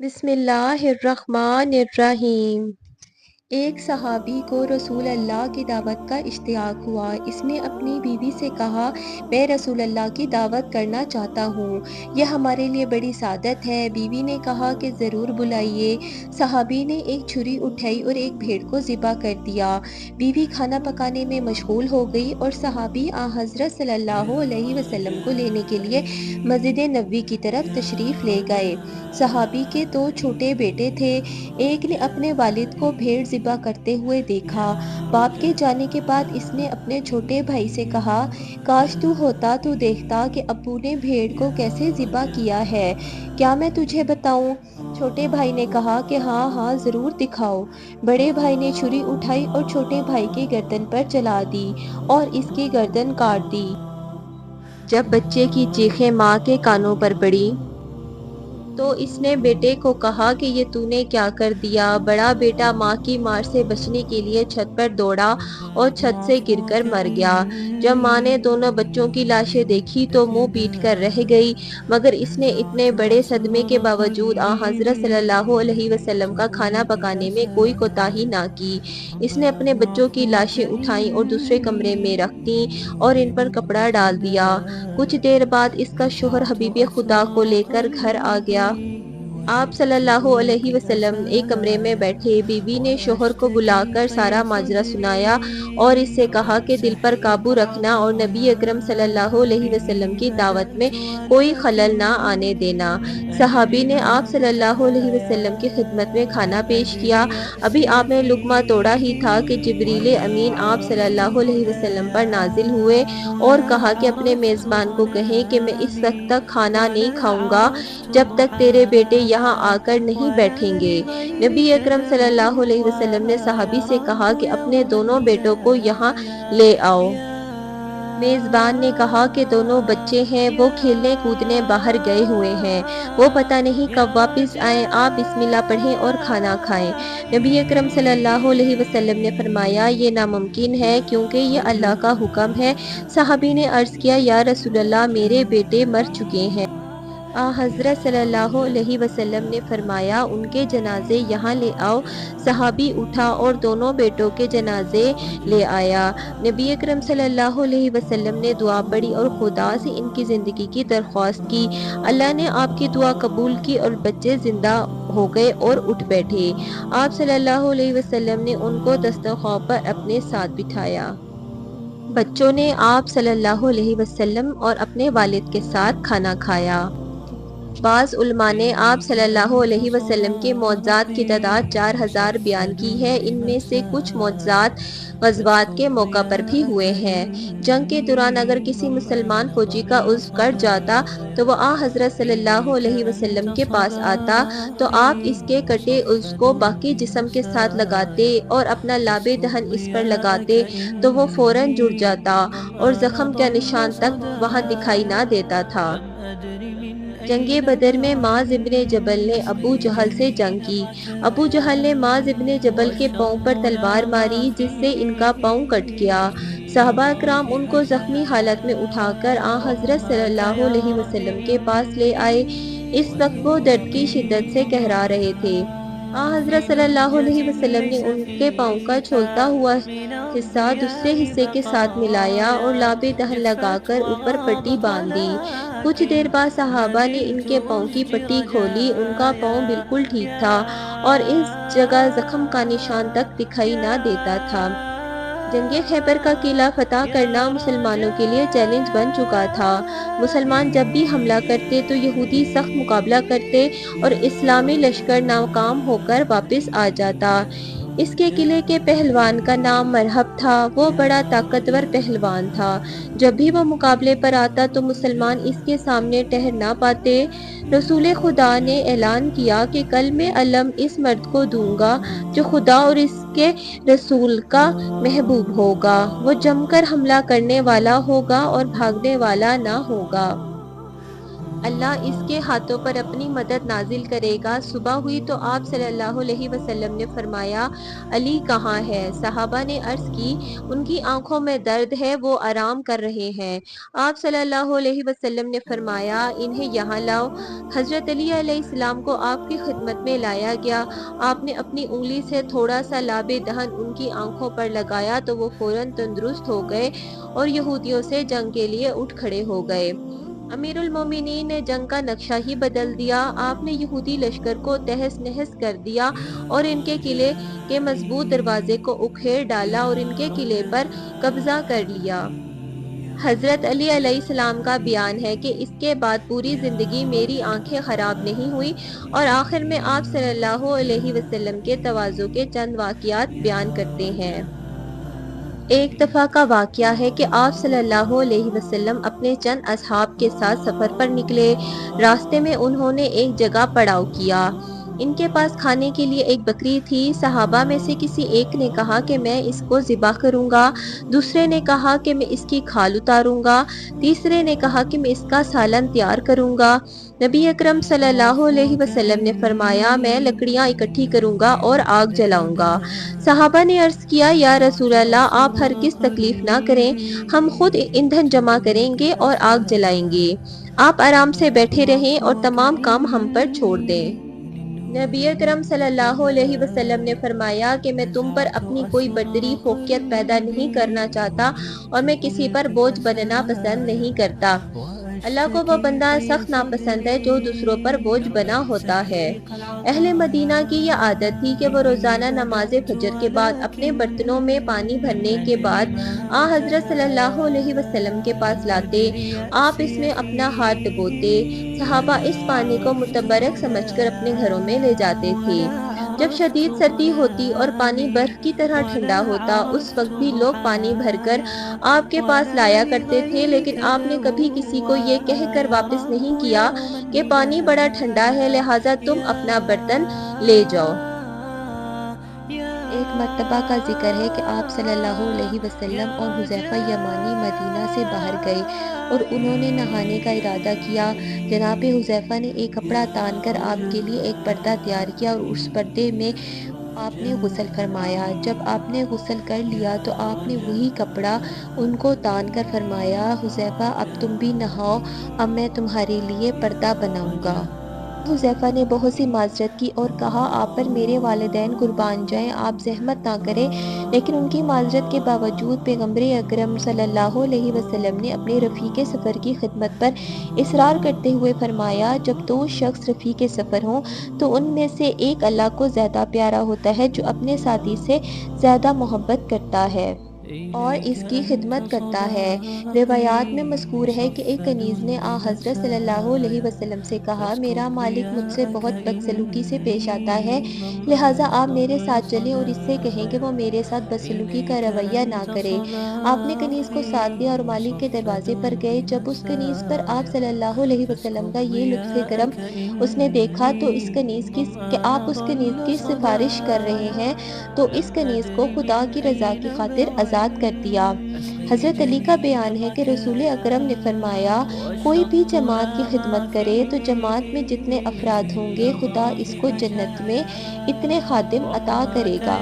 بسم اللہ الرحمن الرحیم۔ ایک صحابی کو رسول اللہ کی دعوت کا اشتیاق ہوا۔ اس نے اپنی بیوی سے کہا، میں رسول اللہ کی دعوت کرنا چاہتا ہوں، یہ ہمارے لیے بڑی سعادت ہے۔ بیوی نے کہا کہ ضرور بلائیے۔ صحابی نے ایک چھری اٹھائی اور ایک بھیڑ کو ذبح کر دیا۔ بیوی کھانا پکانے میں مشغول ہو گئی اور صحابی حضرت صلی اللہ علیہ وسلم کو لینے کے لیے مسجد نبوی کی طرف تشریف لے گئے۔ صحابی کے دو چھوٹے بیٹے تھے۔ ایک نے اپنے والد کو بھیڑ ذبح کرتے ہوئے دیکھا۔ باپ کے جانے کے بعد اس نے اپنے چھوٹے بھائی سے کہا، کاش تو ہوتا تو دیکھتا کہ ابو نے بھیڑ کو کیسے ذبح کیا ہے، کیا میں تجھے بتاؤں؟ چھوٹے بھائی نے کہا کہ ہاں ہاں ضرور دکھاؤ۔ بڑے بھائی نے چھری اٹھائی اور چھوٹے بھائی کی گردن پر چلا دی اور اس کی گردن کاٹ دی۔ جب بچے کی چیخیں ماں کے کانوں پر پڑی تو اس نے بیٹے کو کہا کہ یہ تو نے کیا کر دیا؟ بڑا بیٹا ماں کی مار سے بچنے کے لیے چھت پر دوڑا اور چھت سے گر کر مر گیا۔ جب ماں نے دونوں بچوں کی لاشیں دیکھی تو منہ پیٹ کر رہ گئی، مگر اس نے اتنے بڑے صدمے کے باوجود حضرت صلی اللہ علیہ وسلم کا کھانا پکانے میں کوئی کوتاہی نہ کی۔ اس نے اپنے بچوں کی لاشیں اٹھائیں اور دوسرے کمرے میں رکھ دیں اور ان پر کپڑا ڈال دیا۔ کچھ دیر بعد اس کا شوہر حبیب خدا کو لے کر گھر آ گیا۔ آپ صلی اللہ علیہ وسلم ایک کمرے میں بیٹھے۔ بیوی نے شوہر کو بلا کر سارا ماجرا سنایا اور اس سے کہا کہ دل پر قابو رکھنا اور نبی اکرم صلی اللہ علیہ وسلم کی دعوت میں کوئی خلل نہ آنے دینا۔ صحابی نے آپ صلی اللہ علیہ وسلم کی خدمت میں کھانا پیش کیا۔ ابھی آپ نے لقمہ توڑا ہی تھا کہ جبریل امین آپ صلی اللہ علیہ وسلم پر نازل ہوئے اور کہا کہ اپنے میزبان کو کہیں کہ میں اس وقت تک کھانا نہیں کھاؤں گا جب تک تیرے بیٹے یہاں آ کر نہیں بیٹھیں گے۔ نبی اکرم صلی اللہ علیہ وسلم نے صحابی سے کہا کہ اپنے دونوں بیٹوں کو یہاں لے آؤ۔ میزبان نے کہا کہ دونوں بچے ہیں، وہ کھیلنے کودنے باہر گئے ہوئے ہیں، وہ پتہ نہیں کب واپس آئیں، آپ بسم اللہ پڑھیں اور کھانا کھائیں۔ نبی اکرم صلی اللہ علیہ وسلم نے فرمایا، یہ ناممکن ہے کیونکہ یہ اللہ کا حکم ہے۔ صحابی نے عرض کیا، یا رسول اللہ میرے بیٹے مر چکے ہیں۔ حضرت صلی اللہ علیہ وسلم نے فرمایا، ان کے جنازے یہاں لے آؤ۔ صحابی اٹھا اور دونوں بیٹوں کے جنازے لے آیا۔ نبی اکرم صلی اللہ علیہ وسلم نے دعا پڑھی اور خدا سے ان کی زندگی کی درخواست کی۔ اللہ نے آپ کی دعا قبول کی اور بچے زندہ ہو گئے اور اٹھ بیٹھے۔ آپ صلی اللہ علیہ وسلم نے ان کو دسترخوان پر اپنے ساتھ بٹھایا۔ بچوں نے آپ صلی اللہ علیہ وسلم اور اپنے والد کے ساتھ کھانا کھایا۔ بعض علماء نے آپ صلی اللہ علیہ وسلم کے معجزات کی تعداد 4000 بیان کی ہے۔ ان میں سے کچھ معجزات غزوات کے موقع پر بھی ہوئے ہیں۔ جنگ کے دوران اگر کسی مسلمان فوجی کا عضو کٹ جاتا تو وہ حضرت صلی اللہ علیہ وسلم کے پاس آتا تو آپ اس کے کٹے عضو کو باقی جسم کے ساتھ لگاتے اور اپنا لعاب دہن اس پر لگاتے تو وہ فوراً جڑ جاتا اور زخم کا نشان تک وہاں دکھائی نہ دیتا تھا۔ جنگ بدر میں معاذ ابن جبل نے ابو جہل سے جنگ کی۔ ابو جہل نے معاذ ابن جبل کے پاؤں پر تلوار ماری جس سے ان کا پاؤں کٹ گیا۔ صحابہ اکرام ان کو زخمی حالت میں اٹھا کر حضرت صلی اللہ علیہ وسلم کے پاس لے آئے۔ اس وقت وہ درد کی شدت سے قہرا رہے تھے۔ حضرت صلی اللہ علیہ وسلم نے ان کے پاؤں کا چھولتا ہوا حصہ دوسرے حصے کے ساتھ ملایا اور لعاب دہن لگا کر اوپر پٹی باندھ دی۔ کچھ دیر بعد صحابہ نے ان کے پاؤں کی پٹی کھولی، ان کا پاؤں بالکل ٹھیک تھا اور اس جگہ زخم کا نشان تک دکھائی نہ دیتا تھا۔ جنگ خیبر کا قلعہ فتح کرنا مسلمانوں کے لیے چیلنج بن چکا تھا۔ مسلمان جب بھی حملہ کرتے تو یہودی سخت مقابلہ کرتے اور اسلامی لشکر ناکام ہو کر واپس آ جاتا۔ اس کے قلعے کے پہلوان کا نام مرحب تھا۔ وہ بڑا طاقتور پہلوان تھا۔ جب بھی وہ مقابلے پر آتا تو مسلمان اس کے سامنے ٹھہر نہ پاتے۔ رسول خدا نے اعلان کیا کہ کل میں علم اس مرد کو دوں گا جو خدا اور اس کے رسول کا محبوب ہوگا۔ وہ جم کر حملہ کرنے والا ہوگا اور بھاگنے والا نہ ہوگا۔ اللہ اس کے ہاتھوں پر اپنی مدد نازل کرے گا۔ صبح ہوئی تو آپ صلی اللہ علیہ وسلم نے فرمایا علی کہاں ہے؟ صحابہ نے عرض کی ان کی آنکھوں میں درد ہے، وہ آرام کر رہے ہیں۔ آپ صلی اللہ علیہ وسلم نے فرمایا انہیں یہاں لاؤ۔ حضرت علی علیہ السلام کو آپ کی خدمت میں لایا گیا۔ آپ نے اپنی انگلی سے تھوڑا سا لاب دہن ان کی آنکھوں پر لگایا تو وہ فوراً تندرست ہو گئے اور یہودیوں سے جنگ کے لیے اٹھ کھڑے ہو گئے۔ امیر المومنین نے جنگ کا نقشہ ہی بدل دیا۔ آپ نے یہودی لشکر کو تہس نہس کر دیا اور ان کے قلعے کے مضبوط دروازے کو اکھیڑ ڈالا اور ان کے قلعے پر قبضہ کر لیا۔ حضرت علی علیہ السلام کا بیان ہے کہ اس کے بعد پوری زندگی میری آنکھیں خراب نہیں ہوئی، اور آخر میں آپ صلی اللہ علیہ وسلم کے تواضع کے چند واقعات بیان کرتے ہیں۔ ایک دفعہ کا واقعہ ہے کہ آپ صلی اللہ علیہ وسلم اپنے چند اصحاب کے ساتھ سفر پر نکلے۔ راستے میں انہوں نے ایک جگہ پڑاؤ کیا۔ ان کے پاس کھانے کے لیے ایک بکری تھی۔ صحابہ میں سے کسی ایک نے کہا کہ میں اس کو ذبح کروں گا، دوسرے نے کہا کہ میں اس کی کھال اتاروں گا، تیسرے نے کہا کہ میں اس کا سالن تیار کروں گا۔ نبی اکرم صلی اللہ علیہ وسلم نے فرمایا میں لکڑیاں اکٹھی کروں گا اور آگ جلاؤں گا۔ صحابہ نے عرض کیا یا رسول اللہ آپ ہرگز تکلیف نہ کریں، ہم خود ایندھن جمع کریں گے اور آگ جلائیں گے، آپ آرام سے بیٹھے رہیں اور تمام کام ہم پر چھوڑ دیں۔ نبی اکرم صلی اللہ علیہ وسلم نے فرمایا کہ میں تم پر اپنی کوئی برتری فوقیت پیدا نہیں کرنا چاہتا اور میں کسی پر بوجھ بننا پسند نہیں کرتا۔ اللہ کو وہ بندہ سخت ناپسند ہے جو دوسروں پر بوجھ بنا ہوتا ہے۔ اہل مدینہ کی یہ عادت تھی کہ وہ روزانہ نماز فجر کے بعد اپنے برتنوں میں پانی بھرنے کے بعد حضرت صلی اللہ علیہ وسلم کے پاس لاتے، آپ اس میں اپنا ہاتھ ڈبوتے۔ صحابہ اس پانی کو متبرک سمجھ کر اپنے گھروں میں لے جاتے تھے۔ جب شدید سردی ہوتی اور پانی برف کی طرح ٹھنڈا ہوتا، اس وقت بھی لوگ پانی بھر کر آپ کے پاس لایا کرتے تھے، لیکن آپ نے کبھی کسی کو یہ کہہ کر واپس نہیں کیا کہ پانی بڑا ٹھنڈا ہے لہٰذا تم اپنا برتن لے جاؤ۔ ایک مرتبہ کا ذکر ہے کہ آپ صلی اللہ علیہ وسلم اور حذیفہ یمانی مدینہ سے باہر گئے اور انہوں نے نہانے کا ارادہ کیا۔ جناب حذیفہ نے ایک کپڑا تان کر آپ کے لیے ایک پردہ تیار کیا اور اس پردے میں آپ نے غسل فرمایا۔ جب آپ نے غسل کر لیا تو آپ نے وہی کپڑا ان کو تان کر فرمایا حذیفہ اب تم بھی نہاؤ، اب میں تمہارے لیے پردہ بناؤں گا۔ حذیفہ نے بہت سی معذرت کی اور کہا آپ پر میرے والدین قربان جائیں، آپ زحمت نہ کریں، لیکن ان کی معذرت کے باوجود پیغمبر اکرم صلی اللہ علیہ وسلم نے اپنے رفیق سفر کی خدمت پر اصرار کرتے ہوئے فرمایا جب دو شخص رفیق سفر ہوں تو ان میں سے ایک اللہ کو زیادہ پیارا ہوتا ہے جو اپنے ساتھی سے زیادہ محبت کرتا ہے اور اس کی خدمت کرتا ہے۔ روایات میں مذکور ہے کہ ایک کنیز نے حضرت صلی اللہ علیہ وسلم سے کہا میرا مالک مجھ سے بہت بدسلوکی سے پیش آتا ہے، لہٰذا آپ میرے ساتھ چلیں اور اس سے کہیں کہ وہ میرے ساتھ بدسلوکی کا رویہ نہ کرے۔ آپ نے کنیز کو ساتھ لیا اور مالک کے دروازے پر گئے۔ جب اس کنیز پر آپ صلی اللہ علیہ وسلم کا یہ لطف کرم اس نے دیکھا تو کہ آپ اس کنیز کی سفارش کر رہے ہیں تو اس کنیز کو خدا کی رضا کی خاطر آزاد کر دیا۔ حضرت علی کا بیان ہے کہ رسول اکرم نے فرمایا کوئی بھی جماعت کی خدمت کرے تو جماعت میں جتنے افراد ہوں گے خدا اس کو جنت میں اتنے خادم عطا کرے گا۔